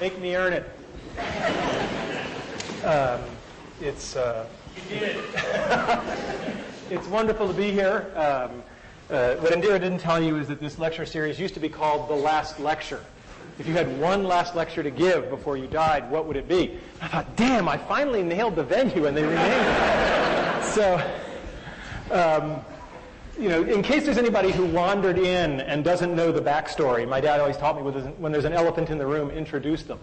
Make me earn it. It's wonderful to be here. What Indira didn't tell you is that this lecture series used to be called The Last Lecture. If you had one last lecture to give before you died, what would it be? I thought, damn, I finally nailed the venue, and they renamed it. So, in case there's anybody who wandered in and doesn't know the backstory, my dad always taught me when there's an elephant in the room, introduce them.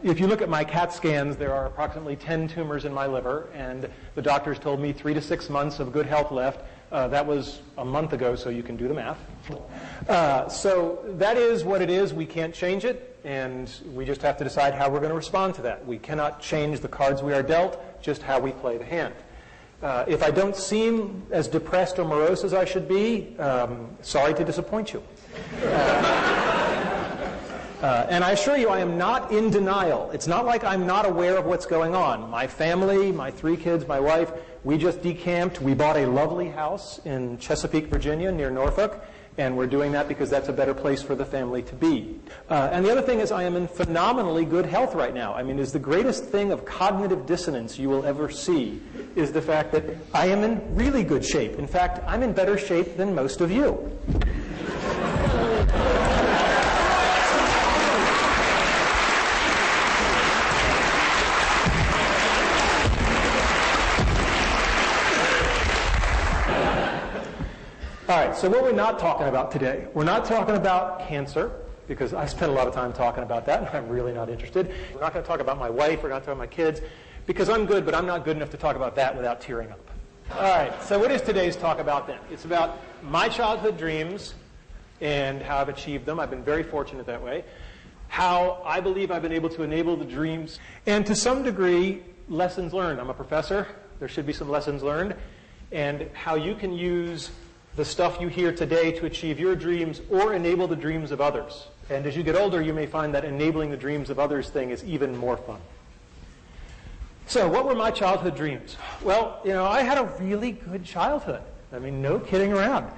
If you look at my CAT scans, there are approximately 10 tumors in my liver, and the doctors told me 3 to 6 months of good health left. That was a month ago, so you can do the math. So that is what it is. We can't change it, and we just have to decide how we're going to respond to that. We cannot change the cards we are dealt, just how we play the hand. If I don't seem as depressed or morose as I should be, sorry to disappoint you. And I assure you, I am not in denial. It's not like I'm not aware of what's going on. My family, my 3 kids, my wife, we just decamped. We bought a lovely house in Chesapeake, Virginia, near Norfolk, and we're doing that because that's a better place for the family to be. And the other thing is I am in phenomenally good health right now. I mean, it's the greatest thing of cognitive dissonance you will ever see is the fact that I am in really good shape. In fact, I'm in better shape than most of you. All right, so what we're not talking about today, we're not talking about cancer, because I spent a lot of time talking about that, and I'm really not interested. We're not going to talk about my wife, we're not talking about my kids, because I'm good, but I'm not good enough to talk about that without tearing up. All right, so what is today's talk about then? It's about my childhood dreams and how I've achieved them. I've been very fortunate that way. How I believe I've been able to enable the dreams, and to some degree, lessons learned. I'm a professor, there should be some lessons learned, and how you can use the stuff you hear today to achieve your dreams or enable the dreams of others. And as you get older, you may find that enabling the dreams of others thing is even more fun. So what were my childhood dreams? Well, I had a really good childhood. I mean, no kidding around.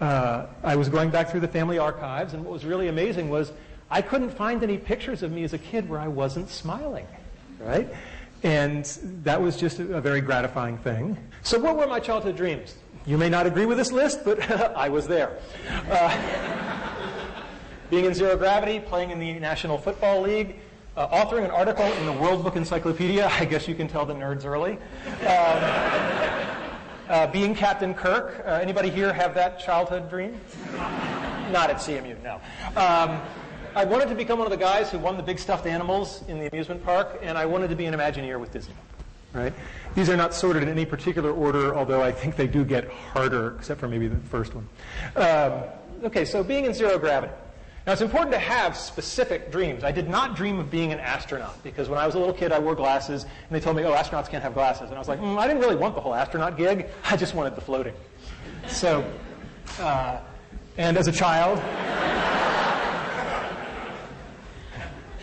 I was going back through the family archives, and what was really amazing was I couldn't find any pictures of me as a kid where I wasn't smiling, right? And that was just a very gratifying thing. So what were my childhood dreams? You may not agree with this list, but I was there. Being in zero gravity, playing in the National Football League, authoring an article in the World Book Encyclopedia. I guess you can tell the nerds early. Being Captain Kirk. Anybody here have that childhood dream? Not at CMU, no. I wanted to become one of the guys who won the big stuffed animals in the amusement park, and I wanted to be an Imagineer with Disney. Right? These are not sorted in any particular order, although I think they do get harder, except for maybe the first one. Okay, so being in zero gravity. Now, it's important to have specific dreams. I did not dream of being an astronaut, because when I was a little kid, I wore glasses, and they told me, oh, astronauts can't have glasses. And I was like, I didn't really want the whole astronaut gig. I just wanted the floating. So, and as a child,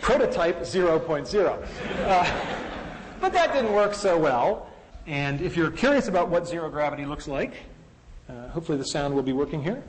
prototype 0.0. But that didn't work so well. And if you're curious about what zero gravity looks like, hopefully the sound will be working here.